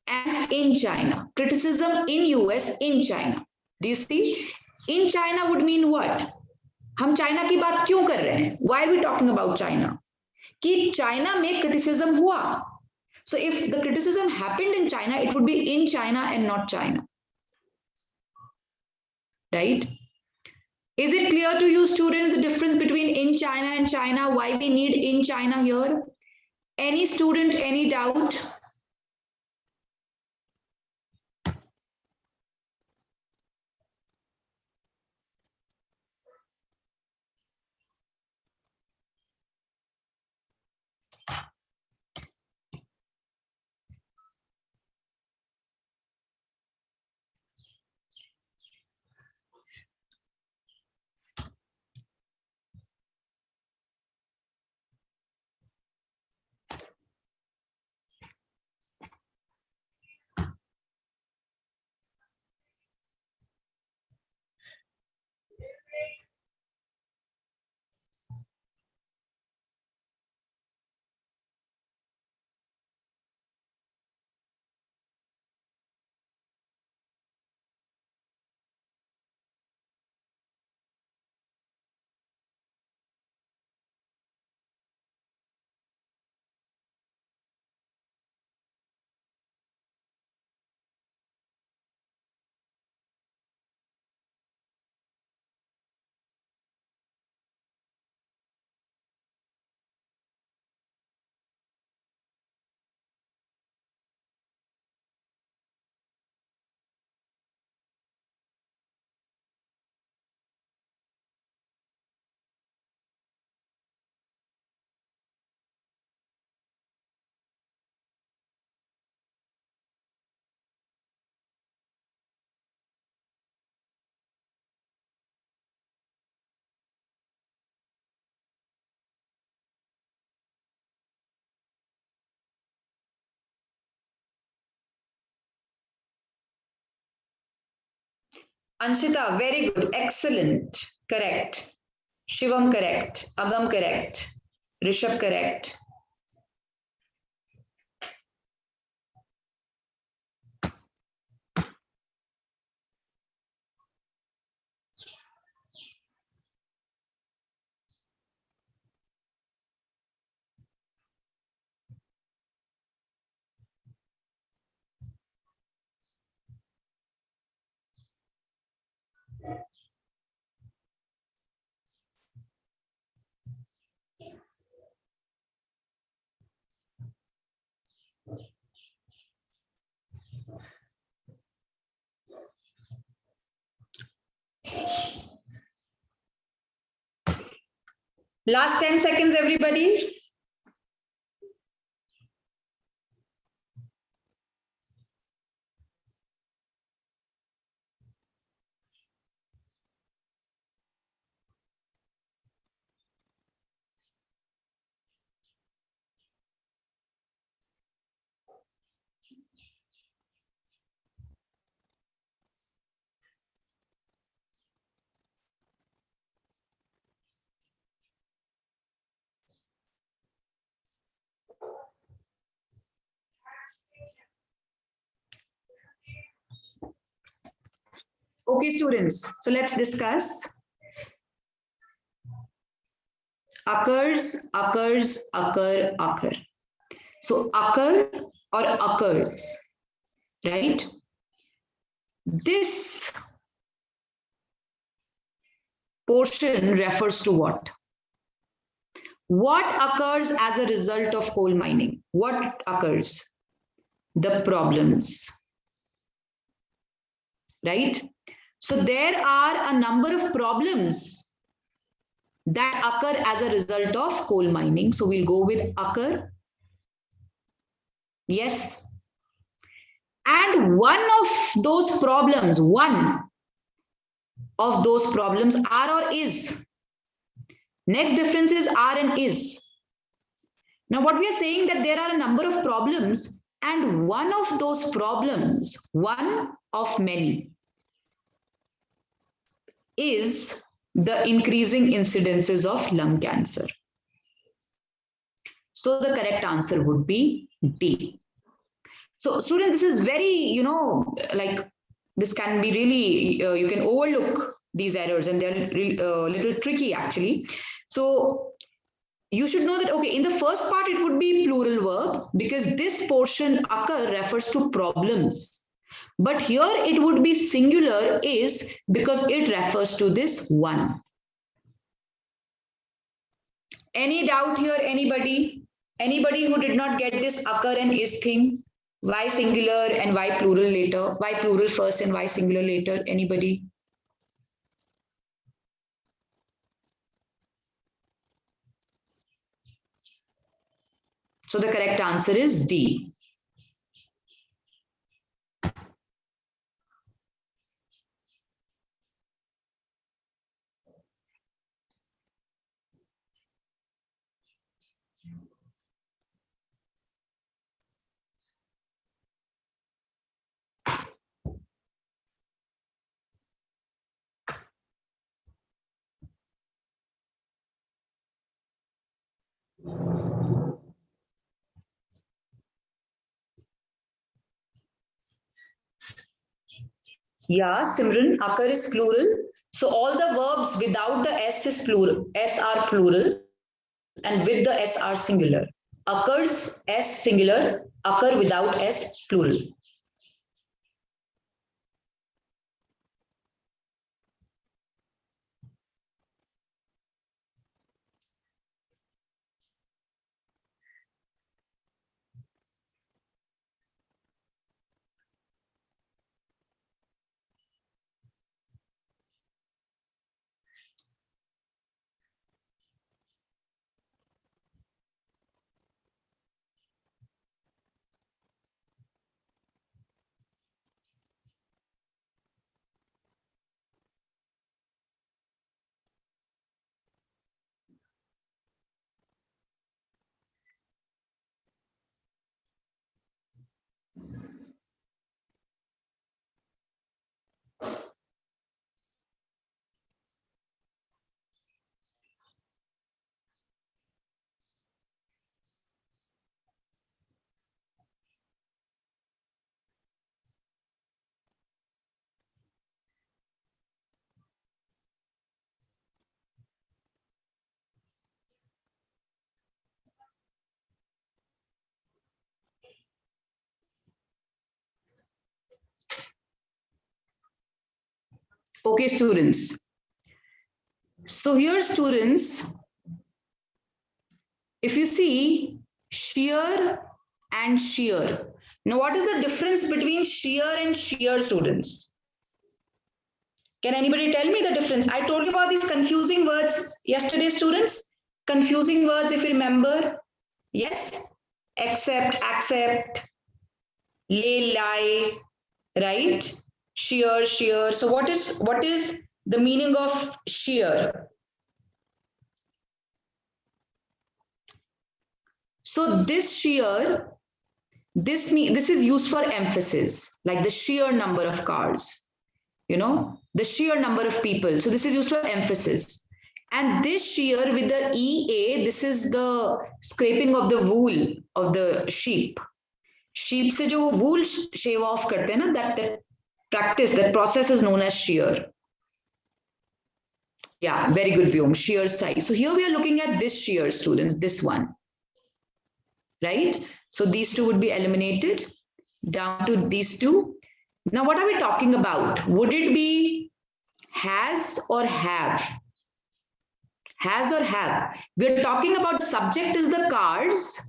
Speaker 1: and in China. Criticism in US, in China. Do you see? In China would mean what? हम China की बात क्यों कर रहे हैं? Why are we talking about China? कि China में criticism हुआ. So if the criticism happened in China, it would be in China and not China. Right? Is it clear to you, students, the difference between in China and China? Why we need in China here? Any student, any doubt? Anshita, very good. Excellent. Correct. Shivam, correct. Agam, correct. Rishabh, correct. Last 10 seconds, everybody. Okay, students, so let's discuss. Occurs, occurs, occur, occur. So occur or occurs, right? This portion refers to what? What occurs as a result of coal mining? What occurs? The problems, right? So there are a number of problems that occur as a result of coal mining. So we'll go with occur. Yes. And one of those problems are or is. Next difference is are and is. Now what we are saying that there are a number of problems and one of those problems, one of many, is the increasing incidences of lung cancer. So the correct answer would be D. So student, this is very, like this can be really, you can overlook these errors and they're a little tricky actually. So you should know that, okay, in the first part, it would be plural verb because this portion occur refers to problems. But here it would be singular is because it refers to this one. Any doubt here, anybody? Anybody who did not get this occur and is thing? Why singular and why plural later? Why plural first and why singular later? Anybody? So the correct answer is D. Yeah, Simran, occur is plural. So all the verbs without the S is plural. S are plural and with the S are singular. Occurs S singular, occur without S plural. Okay, students. So here, students, if you see shear and shear. Now, what is the difference between shear and shear, students? Can anybody tell me the difference? I told you about these confusing words yesterday, students. confusing words if you remember. Yes, accept, lay, lie, right? Shear, shear. So what is the meaning of shear? So this sheer, this is used for emphasis, like the sheer number of cars, the sheer number of people. So this is used for emphasis. And this shear with the EA, this is the scraping of the wool of the sheep. Sheep se jo wool shave off karte hain na, that practice, that process is known as shear. Yeah, very good, Vyom. Shear size. So here we are looking at this shear, students, this one. Right? So these two would be eliminated down to these two. Now, what are we talking about? Would it be has or have? Has or have? We're talking about subject is the cars.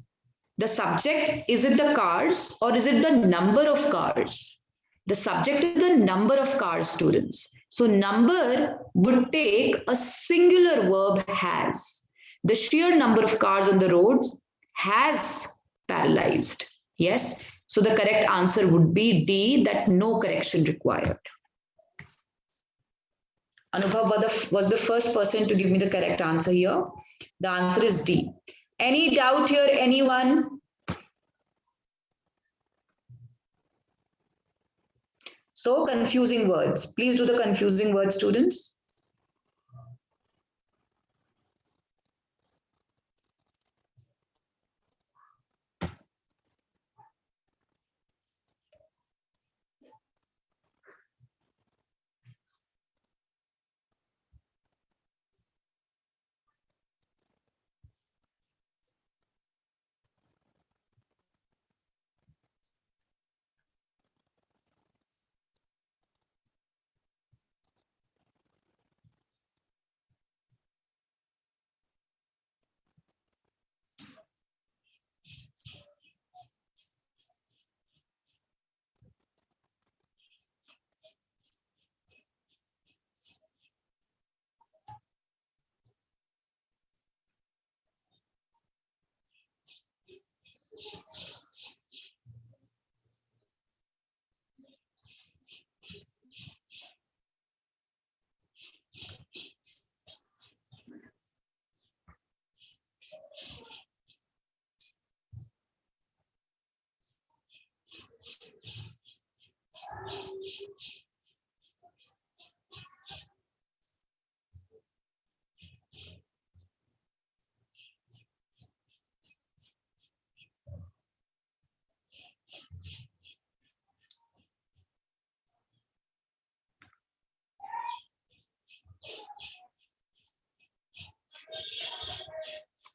Speaker 1: The subject, is it the cars or is it the number of cars? The subject is the number of cars, students. So number would take a singular verb has. The sheer number of cars on the roads has paralyzed. Yes. So the correct answer would be D, that no correction required. Anubhav was the first person to give me the correct answer here. The answer is D. Any doubt here, anyone? So confusing words. Please do the confusing words, students.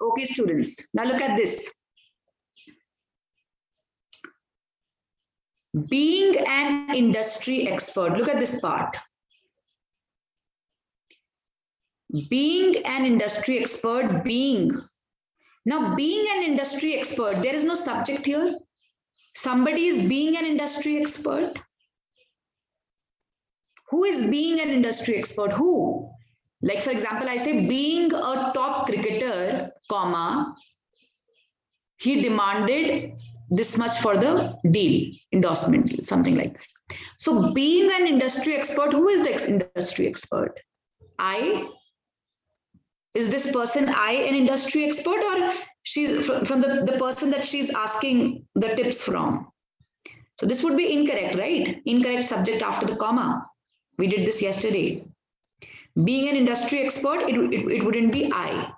Speaker 1: Okay, students. Now look at this. Being an industry expert. Look at this part. Being an industry expert, being. Now, being an industry expert, there is no subject here. Somebody is being an industry expert. Who is being an industry expert? Who? Like, for example, I say being a top cricketer, comma, he demanded this much for the deal, endorsement deal, something like that. So being an industry expert, who is the industry expert? I? Is this person I an industry expert, or she's from the person that she's asking the tips from? So this would be incorrect, right? Incorrect subject after the comma. We did this yesterday. Being an industry expert, it wouldn't be I.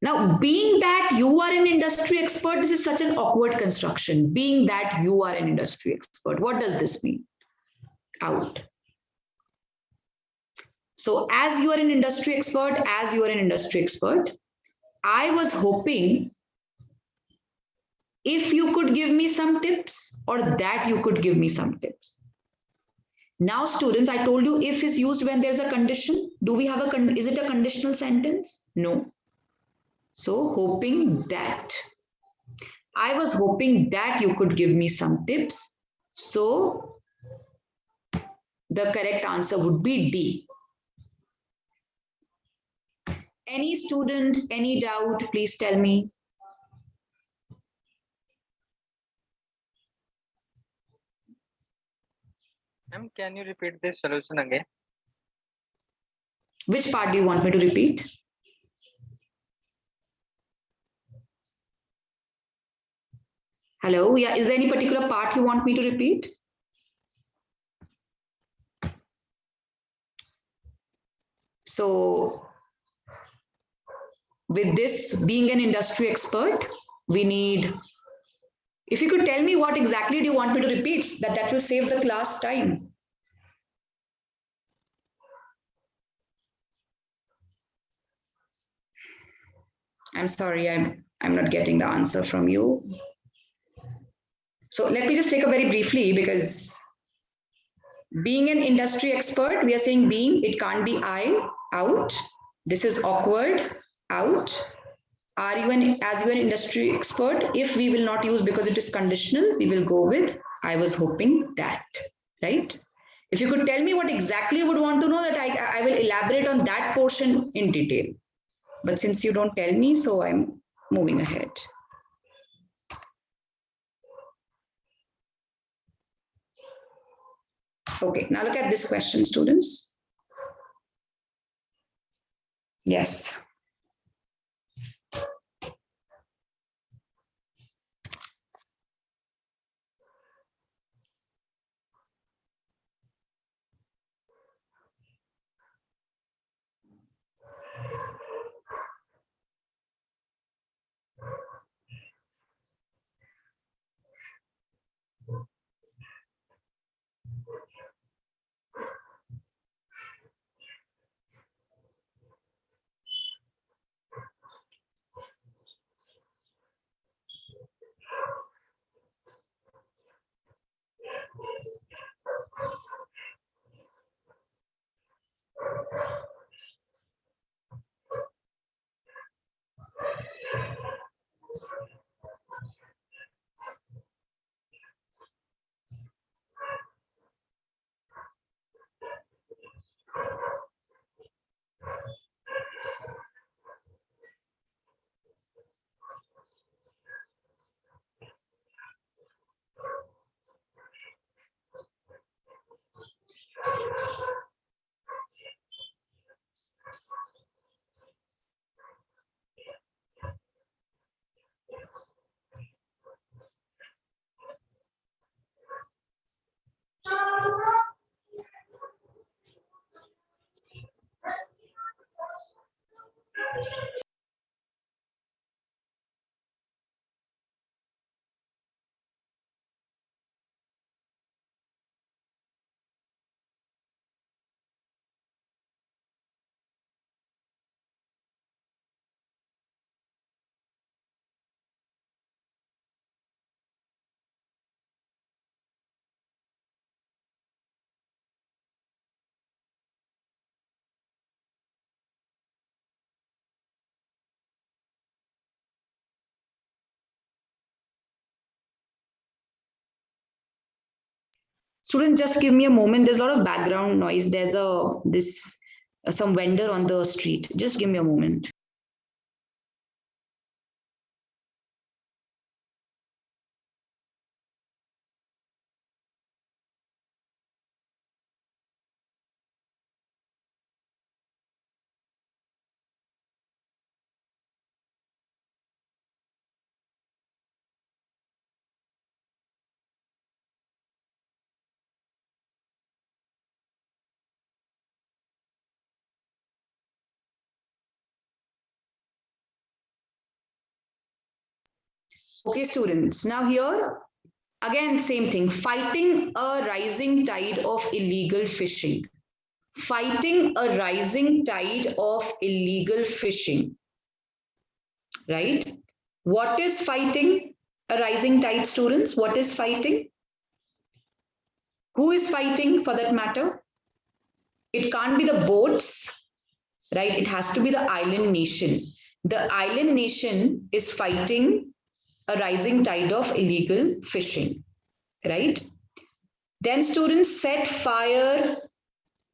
Speaker 1: Now, being that you are an industry expert, this is such an awkward construction. Being that you are an industry expert. What does this mean? Out. So as you are an industry expert, I was hoping if you could give me some tips, or that you could give me some tips. Now, students, I told you if is used when there's a condition. Do we have is it a conditional sentence? No. So hoping that. I was hoping that you could give me some tips. So the correct answer would be D. Any student, any doubt, please tell me.
Speaker 3: Ma'am, can you repeat this solution again?
Speaker 1: Which part do you want me to repeat? Hello, yeah, is there any particular part you want me to repeat? So, with this being an industry expert, we need, if you could tell me what exactly do you want me to repeat, that will save the class time. I'm sorry, I'm not getting the answer from you. So let me just take a very briefly, because being an industry expert, we are saying being, it can't be I, out. This is awkward, out. Are you as you an industry expert? If we will not use because it is conditional, we will go with I was hoping that, right? If you could tell me what exactly you would want to know, that I will elaborate on that portion in detail. But since you don't tell me, so I'm moving ahead. Okay, now look at this question, students. Yes. Student, just give me a moment. There's a lot of background noise. There's some vendor on the street. Just give me a moment. Okay, students. Now here, again, same thing. Fighting a rising tide of illegal fishing. Fighting a rising tide of illegal fishing. Right? What is fighting a rising tide, students? What is fighting? Who is fighting for that matter? It can't be the boats, right? It has to be the island nation. The island nation is fighting a rising tide of illegal fishing, right? Then students set fire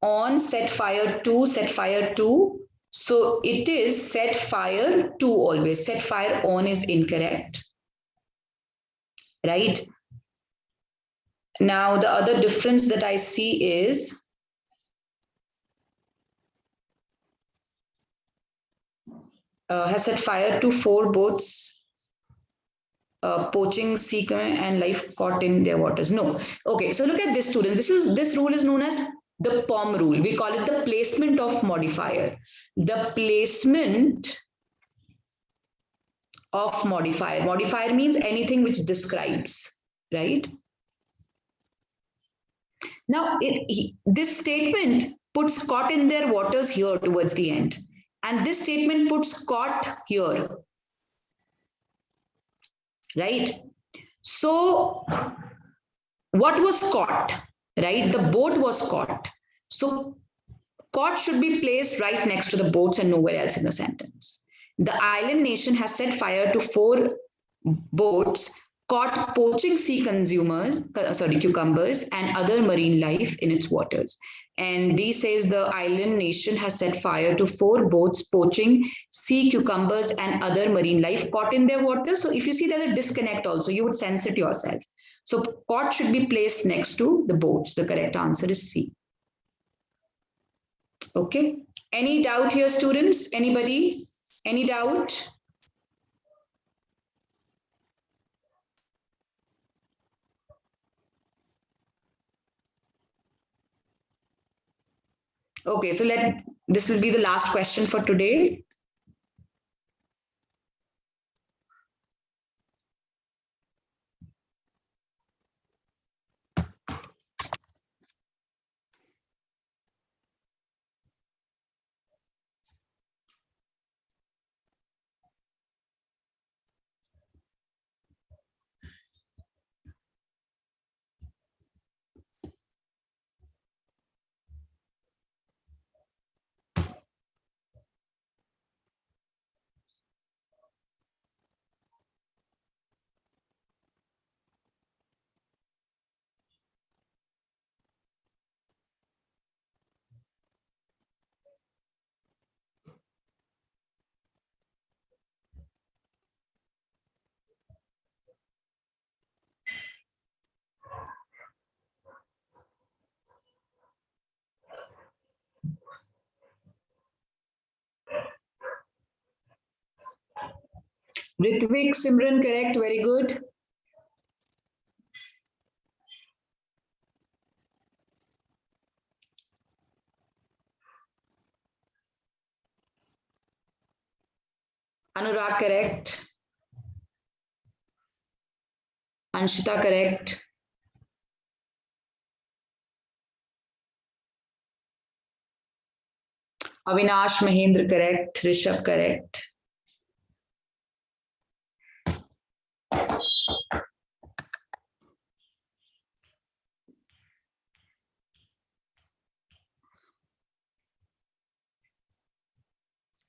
Speaker 1: on, set fire to, set fire to. So it is set fire to always. Set fire on is incorrect. Right? Now, the other difference that I see is has set fire to 4 boats, poaching, sea and life caught in their waters. No. Okay, so look at this, student. This rule is known as the POM rule. We call it the placement of modifier. The placement of modifier. Modifier means anything which describes, right? Now, this statement puts caught in their waters here towards the end. And this statement puts caught here. Right? So, what was caught? Right? The boat was caught. So, caught should be placed right next to the boats and nowhere else in the sentence. The island nation has set fire to 4 boats caught poaching sea cucumbers and other marine life in its waters. And D says the island nation has set fire to 4 boats poaching sea cucumbers and other marine life caught in their waters. So if you see there's a disconnect also, you would sense it yourself. So caught should be placed next to the boats. The correct answer is C. Okay. Any doubt here, students? Anybody? Any doubt? Okay, so this will be the last question for today. Ritvik, Simran, correct, very good. Anurag, correct. Anshita, correct. Avinash, Mahendra, correct. Rishabh, correct.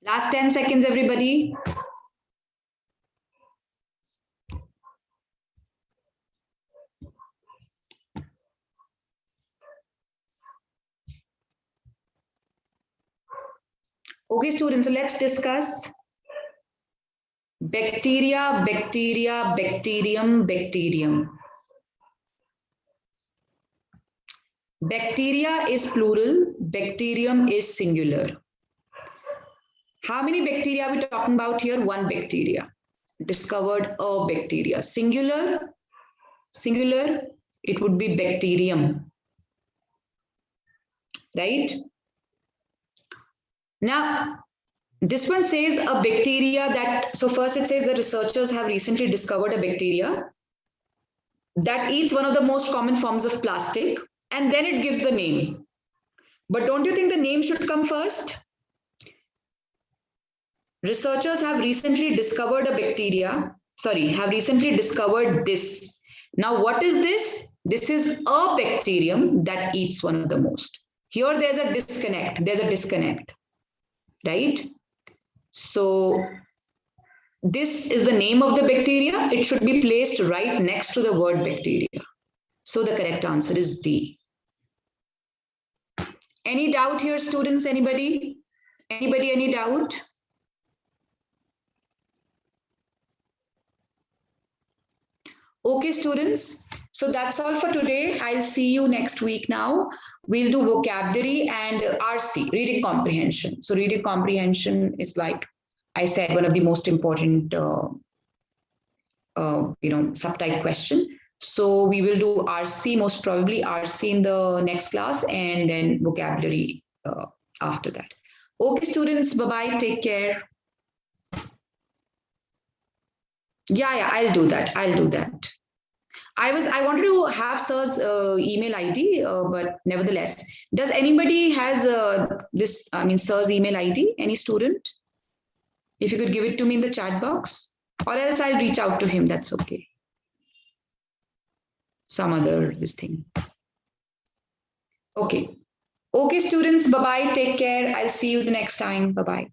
Speaker 1: Last 10 seconds, everybody. Okay, students, so let's discuss bacteria, bacteria, bacterium, bacterium. Bacteria is plural, bacterium is singular. How many bacteria are we talking about here? 1 bacteria. Discovered a bacteria. Singular, it would be bacterium. Right? Now, this one says a bacteria that, so first it says the researchers have recently discovered a bacteria that eats one of the most common forms of plastic, and then it gives the name. But don't you think the name should come first? Researchers have recently discovered a bacteria, have recently discovered this. Now, what is this? This is a bacterium that eats one of the most. Here, there's a disconnect, right? So, this is the name of the bacteria. It should be placed right next to the word bacteria. So, the correct answer is D. Any doubt here, students? Anybody? Anybody, any doubt? Okay, students. So that's all for today. I'll see you next week now. We'll do vocabulary and RC, reading comprehension. So reading comprehension is, like I said, one of the most important, subtype question. So we will do RC, most probably RC in the next class, and then vocabulary after that. Okay, students, bye-bye. Take care. Yeah, I'll do that. I wanted to have sir's email ID, but nevertheless, does anybody has sir's email ID? Any student? If you could give it to me in the chat box, or else I'll reach out to him. That's okay. Some other this thing. Okay. Okay, students. Bye bye. Take care. I'll see you the next time. Bye bye.